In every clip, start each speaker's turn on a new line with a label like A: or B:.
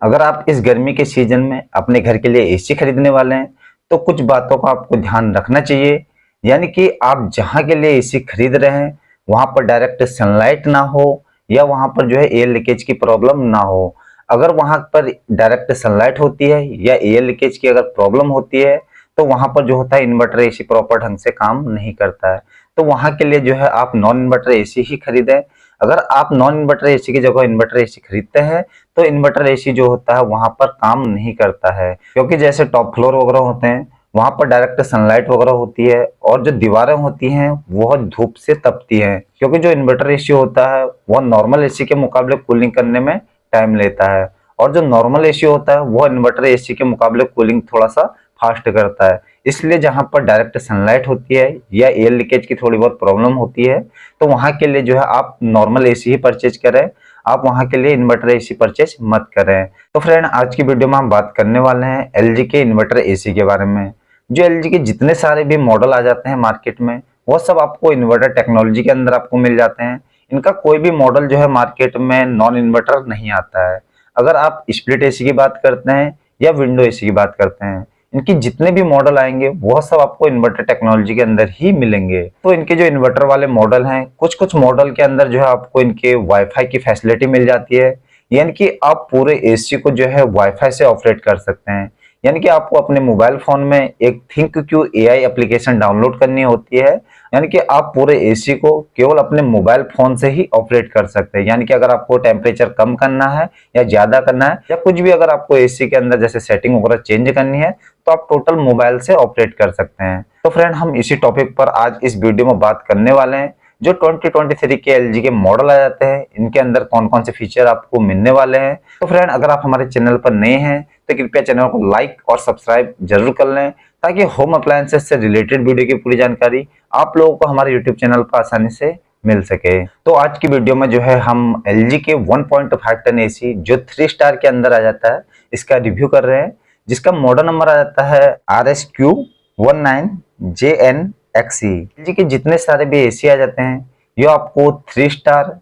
A: अगर आप इस गर्मी के सीजन में अपने घर के लिए एसी खरीदने वाले हैं तो कुछ बातों का आपको ध्यान रखना चाहिए। यानी कि आप जहां के लिए एसी खरीद रहे हैं वहां पर डायरेक्ट सनलाइट ना हो या वहां पर जो है एयर लीकेज की प्रॉब्लम ना हो। अगर वहां पर डायरेक्ट सनलाइट होती है या एयर लीकेज की अगर प्रॉब्लम होती है तो वहां पर जो होता है इन्वर्टर एसी प्रॉपर ढंग से काम नहीं करता है। तो वहां के लिए जो है आप नॉन इन्वर्टर एसी ही खरीदें। अगर आप नॉन इन्वर्टर एसी की जगह इन्वर्टर एसी खरीदते हैं तो इन्वर्टर एसी जो होता है वहां पर काम नहीं करता है, क्योंकि जैसे टॉप फ्लोर वगैरह होते हैं वहां पर डायरेक्ट सनलाइट वगैरह होती है और जो दीवारें होती हैं वह धूप से तपती हैं, क्योंकि जो इन्वर्टर एसी होता है वह नॉर्मल एसी के मुकाबले कूलिंग करने में टाइम लेता है और जो नॉर्मल एसी होता है वह इन्वर्टर एसी के मुकाबले कूलिंग थोड़ा सा फास्ट करता है। इसलिए जहां पर डायरेक्ट सनलाइट होती है या एयर लीकेज की थोड़ी बहुत प्रॉब्लम होती है तो वहां के लिए जो है आप नॉर्मल एसी ही परचेज करें, आप वहां के लिए इन्वर्टर एसी परचेज मत करें। तो फ्रेंड आज की वीडियो में हम बात करने वाले हैं एलजी के इन्वर्टर एसी के बारे में। जो एलजी के जितने सारे भी मॉडल आ जाते हैं मार्केट में वो सब आपको इन्वर्टर टेक्नोलॉजी के अंदर आपको मिल जाते हैं। इनका कोई भी मॉडल जो है मार्केट में नॉन इन्वर्टर नहीं आता है। अगर आप स्प्लिट एसी की बात करते हैं या विंडो एसी की बात करते हैं, इनकी जितने भी मॉडल आएंगे वह सब आपको इन्वर्टर टेक्नोलॉजी के अंदर ही मिलेंगे। तो इनके जो इन्वर्टर वाले मॉडल हैं कुछ कुछ मॉडल के अंदर जो है आपको इनके वाईफाई की फैसिलिटी मिल जाती है, यानी कि आप पूरे एसी को जो है वाईफाई से ऑपरेट कर सकते हैं। यानी कि आपको अपने मोबाइल फोन में एक थिंकक्यू एआई एप्लीकेशन डाउनलोड करनी होती है, यानी कि आप पूरे एसी को केवल अपने मोबाइल फोन से ही ऑपरेट कर सकते हैं। यानी कि अगर आपको टेम्परेचर कम करना है या ज्यादा करना है या कुछ भी अगर आपको एसी के अंदर जैसे सेटिंग वगैरह चेंज करनी है तो आप टोटल मोबाइल से ऑपरेट कर सकते हैं। तो फ्रेंड हम इसी टॉपिक पर आज इस वीडियो में बात करने वाले हैं। जो 2023 के एलजी के मॉडल आ जाते हैं इनके अंदर कौन कौन से फीचर आपको मिलने वाले हैं। तो फ्रेंड अगर आप हमारे चैनल पर नए हैं तो कृपया चैनल को लाइक और सब्सक्राइब जरूर कर लें, ताकि होम अप्लायंसेस से रिलेटेड वीडियो की पूरी जानकारी आप लोगों को हमारे यूट्यूब चैनल पर आसानी से मिल सके। तो आज की वीडियो में जो है हम एलजी के 1.5 टन एसी जो 3 स्टार के अंदर आ जाता है इसका रिव्यू कर रहे हैं, जिसका मॉडल नंबर आ जाता है RSQ19JNXE। एलजी के जितने सारे भी एसी आ जाते हैं ये आपको 3 स्टार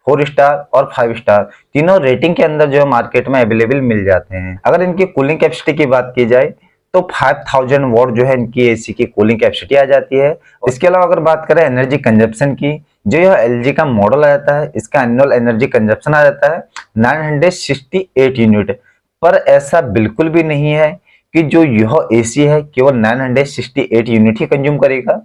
A: 4 स्टार और 5 स्टार तीनों रेटिंग के अंदर जो है मार्केट में अवेलेबल मिल जाते हैं। अगर इनकी कूलिंग कैपेसिटी की बात की जाए तो 5000 वॉट जो है इनकी एसी की कूलिंग कैपेसिटी आ जाती है। इसके अलावा अगर बात करें एनर्जी कंजप्शन की, जो यह एलजी का मॉडल आ जाता है इसका एनुअल एनर्जी कंजप्शन आ जाता है 968 यूनिट। पर ऐसा बिल्कुल भी नहीं है कि जो यह एसी है केवल 968 यूनिट ही कंज्यूम करेगा।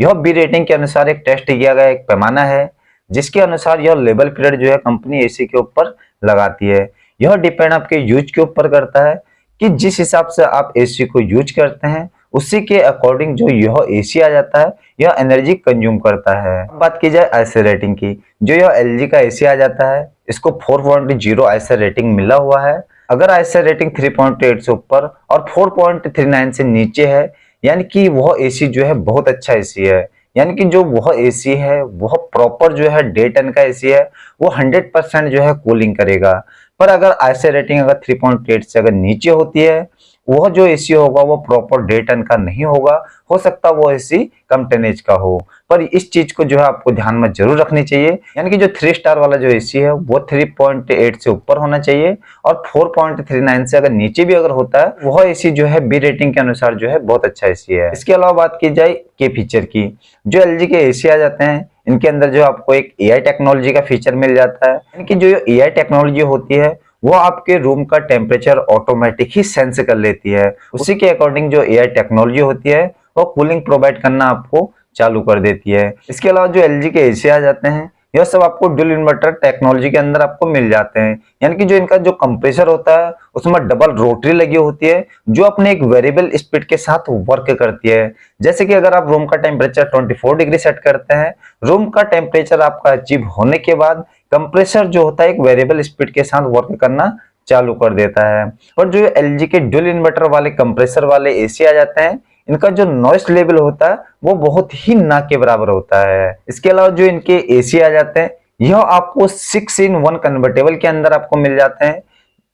A: यह बी रेटिंग के अनुसार एक टेस्ट किया गया एक पैमाना है जिसके अनुसार यह लेवल पीरियड जो है कंपनी एसी के ऊपर लगाती है। यह डिपेंड आपके यूज के ऊपर करता है कि जिस हिसाब से आप एसी को यूज करते हैं उसी के अकॉर्डिंग जो यह एसी आ जाता है यह एनर्जी कंज्यूम करता है। बात की जाए आईएसआई रेटिंग की, जो यह एलजी का एसी आ जाता है इसको 4.0 आईएसआई रेटिंग मिला हुआ है। अगर आईएसआई रेटिंग 3.8 से ऊपर और 4.39 से नीचे है यानी कि वह एसी जो है बहुत अच्छा एसी है, यानी कि जो वह एसी है वह प्रॉपर जो है 1.5 टन का एसी है, वो 100% जो है कूलिंग करेगा। पर अगर आईएसआई रेटिंग अगर 3.8 से अगर नीचे होती है वह जो एसी होगा वो प्रॉपर 1.5 टन का नहीं होगा, हो सकता वो एसी कम टनेज का हो। पर इस चीज को जो है आपको ध्यान में जरूर रखनी चाहिए, यानी कि जो 3 स्टार वाला जो एसी है वो 3.8 से ऊपर होना चाहिए और 4.39 से अगर नीचे भी अगर होता है वह एसी जो है बी रेटिंग के अनुसार जो है बहुत अच्छा एसी है। इसके अलावा बात की जाए के फीचर की, जो एलजी के एसी आ जाते हैं इनके अंदर जो आपको एक एआई टेक्नोलॉजी का फीचर मिल जाता है, यानी कि जो एआई टेक्नोलॉजी होती है वो आपके रूम का टेम्परेचर ऑटोमेटिक ही सेंस कर लेती है। उसी के अकॉर्डिंग जो एआई टेक्नोलॉजी होती है वो कूलिंग प्रोवाइड करना आपको चालू कर देती है। इसके अलावा जो एलजी के एसी आ जाते हैं यह सब आपको डुअल इन्वर्टर टेक्नोलॉजी के अंदर आपको मिल जाते हैं, यानी कि जो इनका जो कंप्रेसर होता है उसमें डबल रोटरी लगी होती है जो अपने एक वेरिएबल स्पीड के साथ वर्क करती है। जैसे कि अगर आप रूम का टेम्परेचर 24 डिग्री सेट करते हैं, रूम का टेम्परेचर आपका अचीव होने के बाद कंप्रेसर जो होता है एक वेरिएबल स्पीड के साथ वर्क करना चालू कर देता है। और जो एलजी के डुअल इन्वर्टर वाले कंप्रेसर वाले एसी आ जाते हैं इनका जो नॉइस लेवल होता है वो बहुत ही ना के बराबर होता है। इसके अलावा जो इनके एसी आ जाते हैं यह आपको 6-in-1 कन्वर्टेबल के अंदर आपको मिल जाते हैं।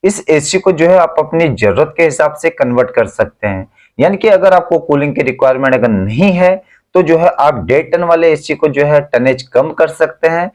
A: इस एसी को जो है आप अपनी जरूरत के हिसाब से कन्वर्ट कर सकते हैं, यानी कि अगर आपको कूलिंग की रिक्वायरमेंट अगर नहीं है तो जो है आप 1.5 टन वाले एसी को जो है टनेज कम कर सकते हैं।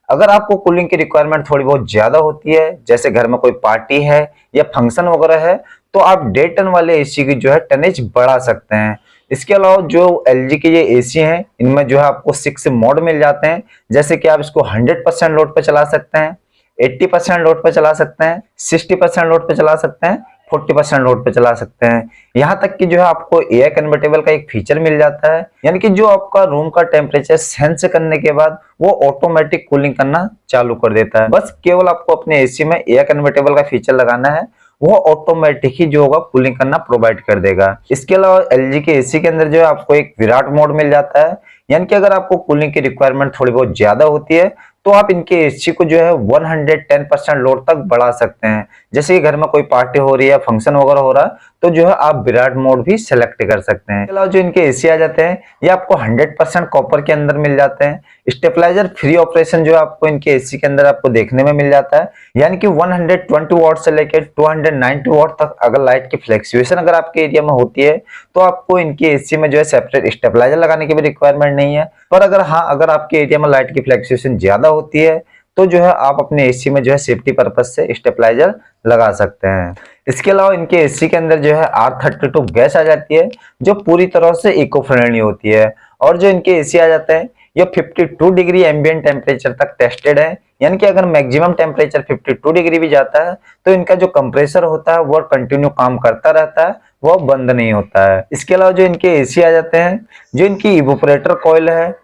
A: अगर आपको कूलिंग की रिक्वायरमेंट थोड़ी बहुत ज्यादा होती है, जैसे घर में कोई पार्टी है या फंक्शन वगैरह है, तो आप 1.5 टन वाले एसी की जो है टनेज बढ़ा सकते हैं। इसके अलावा जो एलजी के ये एसी हैं, इनमें जो है आपको 6 मोड मिल जाते हैं, जैसे कि आप इसको 100% लोड पे चला सकते हैं, 80% लोड पे चला सकते हैं, 60% लोड पे चला सकते हैं, 40% लोड पे चला सकते हैं। यहाँ तक कि जो है आपको एयर कन्वर्टेबल का एक फीचर मिल जाता है, यानी कि जो आपका रूम का टेम्परेचर सेंस करने के बाद वो ऑटोमेटिक कूलिंग करना चालू कर देता है। बस केवल आपको अपने एसी में एयर कन्वर्टेबल का फीचर लगाना है, वो ऑटोमेटिक ही जो होगा कूलिंग करना प्रोवाइड कर देगा। इसके अलावा एलजी के एसी के अंदर जो है आपको एक विराट मोड मिल जाता है, यानी कि अगर आपको कूलिंग की रिक्वायरमेंट थोड़ी बहुत ज्यादा होती है तो आप इनके एसी को जो है 110% लोड तक बढ़ा सकते हैं। जैसे कि घर में कोई पार्टी हो रही है, फंक्शन वगैरह हो रहा है, तो जो है आप विराट मोड भी सिलेक्ट कर सकते हैं। इसके अलावा जो इनके एसी आ जाते हैं ये आपको 100% कॉपर के अंदर मिल जाते हैं। स्टेबलाइजर फ्री ऑपरेशन जो आपको इनके एसी के अंदर आपको देखने में मिल जाता है, यानी कि 120 वॉट से लेकर 290 वॉट तक अगर लाइट की फ्लैक्चुएशन अगर आपके एरिया में होती है तो आपको इनके एसी में जो है सेपरेट स्टेबलाइजर लगाने की भी रिक्वायरमेंट नहीं है। पर अगर आपके एरिया में लाइट की फ्लैक्चुएशन ज्यादा होती है तो जो है आप अपने एसी में जो है सेफ्टी पर्पज से स्टेबलाइजर लगा सकते हैं। इसके अलावा इनके एसी के अंदर जो है R32 गैस आ जाती है, जो पूरी तरह से इको फ्रेंडली होती है। और जो इनके एसी आ जाते हैं ये 52 डिग्री एम्बिएंट टेम्परेचर तक टेस्टेड है, यानी कि अगर मैक्सिमम टेम्परेचर 52 डिग्री भी जाता है तो इनका जो कंप्रेसर होता है वो कंटिन्यू काम करता रहता है, वो बंद नहीं होता है। इसके अलावा जो इनके एसी आ जाते हैं, जो इनकी इवोपरेटर कॉइल है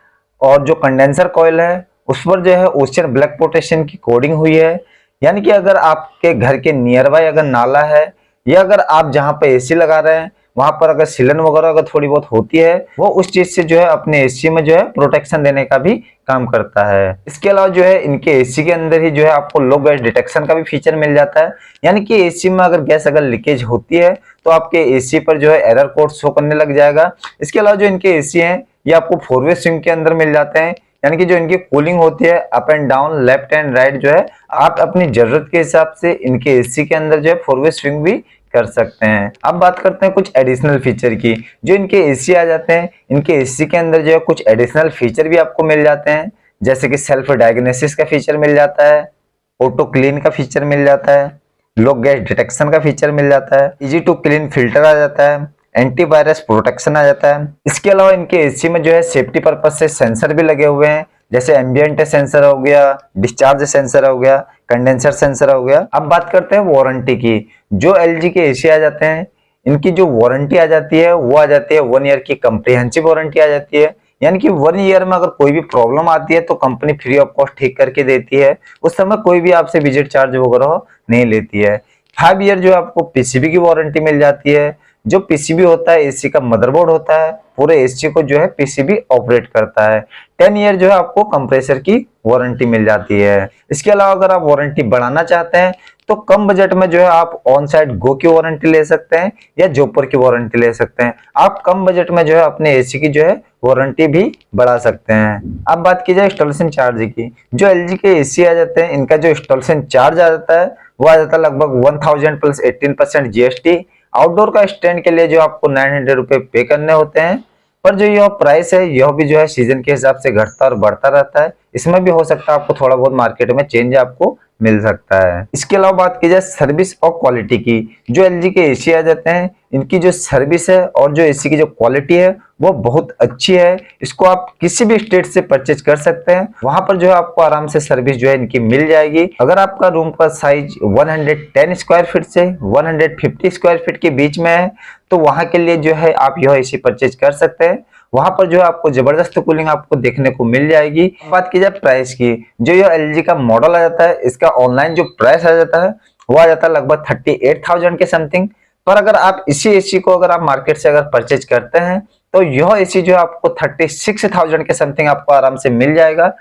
A: और जो कंडेंसर कॉइल है उस पर जो है ओशियन ब्लैक पोटेशियम की कोडिंग हुई है, यानी कि अगर आपके घर के नियर बाय अगर नाला है या अगर आप जहां पे एसी लगा रहे हैं वहां पर अगर सीलन वगैरह अगर थोड़ी बहुत होती है, वो उस चीज से जो है अपने एसी में जो है प्रोटेक्शन देने का भी काम करता है। इसके अलावा जो है इनके एसी के अंदर ही जो है आपको लो गैस डिटेक्शन का भी फीचर मिल जाता है, यानी कि एसी में अगर गैस अगर लीकेज होती है तो आपके एसी पर जो है एरर कोड शो करने लग जाएगा। इसके अलावा जो इनके एसी हैं ये आपको 4-वे स्विंग के अंदर मिल जाते हैं, यानी कि जो इनकी कूलिंग होती है up and down, left and right, जो है आप अपनी जरूरत के हिसाब से इनके एसी के अंदर जो है 4-वे स्विंग भी कर सकते हैं। अब बात करते हैं कुछ एडिशनल फीचर की। जो इनके एसी आ जाते हैं, इनके एसी के अंदर जो है कुछ एडिशनल फीचर भी आपको मिल जाते हैं, जैसे कि सेल्फ डायग्नोसिस का फीचर मिल जाता है, ऑटो क्लीन का फीचर मिल जाता है, लो गैस डिटेक्शन का फीचर मिल जाता है, इजी टू क्लीन फिल्टर आ जाता है, एंटीवायरस प्रोटेक्शन आ जाता है। इसके अलावा इनके एसी में जो है सेफ्टी पर्पज से सेंसर भी लगे हुए हैं, जैसे एम्बिएंट सेंसर हो गया, डिस्चार्ज सेंसर हो गया, कंडेंसर सेंसर हो गया। अब बात करते हैं वारंटी की। जो एलजी के एसी आ जाते हैं इनकी जो वारंटी आ जाती है वो आ जाती है 1 ईयर की कम्प्रिहेंसिव वारंटी आ जाती है, यानी कि 1 ईयर में अगर कोई भी प्रॉब्लम आती है तो कंपनी फ्री ऑफ कॉस्ट ठीक करके देती है, उस समय कोई भी आपसे विजिट चार्ज वगैरह नहीं लेती है। 5 ईयर जो आपको पीसीबी की वारंटी मिल जाती है। जो पीसीबी होता है एसी का मदरबोर्ड होता है, पूरे एसी को जो है पीसीबी ऑपरेट करता है। 10 ईयर जो है आपको कंप्रेसर की वारंटी मिल जाती है। इसके अलावा अगर आप वारंटी बढ़ाना चाहते हैं तो कम बजट में जो है आप ऑन साइट गो की वारंटी ले सकते हैं या जोपर की वारंटी ले सकते हैं। आप कम बजट में जो है अपने एसी की जो है वारंटी भी बढ़ा सकते हैं। अब बात की जाए इंस्टॉलेशन चार्ज की। जो एलजी के एसी आ जाते हैं इनका जो इंस्टॉलेशन चार्ज आ जाता है वो आ जाता है लगभग 1000 प्लस 18% जीएसटी। आउटडोर का स्टैंड के लिए जो आपको 900 रुपए पे करने होते हैं, पर जो यह प्राइस है यह भी जो है सीजन के हिसाब से घटता और बढ़ता रहता है। इसमें भी हो सकता है आपको थोड़ा बहुत मार्केट में चेंज आपको मिल सकता है। इसके अलावा बात की जाए सर्विस और क्वालिटी की। जो एलजी के एसी आ जाते हैं इनकी जो सर्विस है और जो एसी की जो क्वालिटी है वो बहुत अच्छी है। इसको आप किसी भी स्टेट से परचेज कर सकते हैं, वहां पर जो है आपको आराम से सर्विस जो है इनकी मिल जाएगी। अगर आपका रूम का साइज 110 स्क्वायर फीट से 150 स्क्वायर फीट के बीच में है तो वहां के लिए जो है आप यह एसी परचेज कर सकते हैं। वहां पर जो है आपको जबरदस्त कूलिंग आपको देखने को मिल जाएगी। बात की जाए प्राइस की, जो ये एलजी का मॉडल आ जाता है इसका ऑनलाइन जो प्राइस आ जाता है वो आ जाता है लगभग 38,000 के समथिंग। पर अगर आप इसी एसी को अगर आप मार्केट से अगर परचेज करते हैं तो यह एसी जो है आपको 36,000 के समथिंग आपको आराम से मिल जाएगा।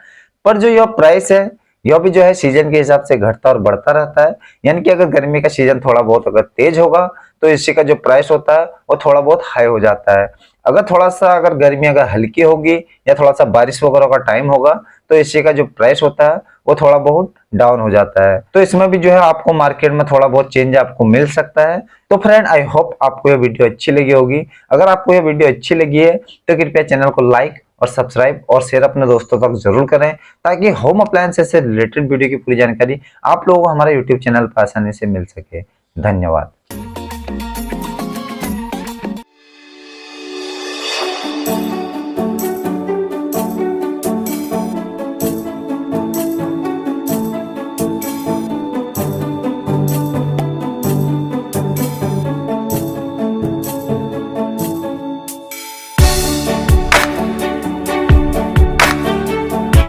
A: पर जो यह प्राइस है यह भी जो है सीजन के हिसाब से घटता और बढ़ता रहता है, यानी कि अगर गर्मी का सीजन थोड़ा बहुत अगर तेज होगा तो एसी का जो प्राइस होता है वो थोड़ा बहुत हाई हो जाता है। अगर थोड़ा सा अगर गर्मी अगर हल्की होगी या थोड़ा सा बारिश वगैरह का टाइम होगा तो एसी का जो प्राइस होता है वो थोड़ा बहुत डाउन हो जाता है। तो इसमें भी जो है आपको मार्केट में थोड़ा बहुत चेंज आपको मिल सकता है। तो फ्रेंड आई होप आपको यह वीडियो अच्छी लगी होगी। अगर आपको यह वीडियो अच्छी लगी है तो कृपया चैनल को लाइक और सब्सक्राइब और शेयर अपने दोस्तों तक जरूर करें, ताकि होम अप्लायंसेस से रिलेटेड वीडियो की पूरी जानकारी आप लोगों को हमारे यूट्यूब चैनल पर आसानी से मिल सके। धन्यवाद।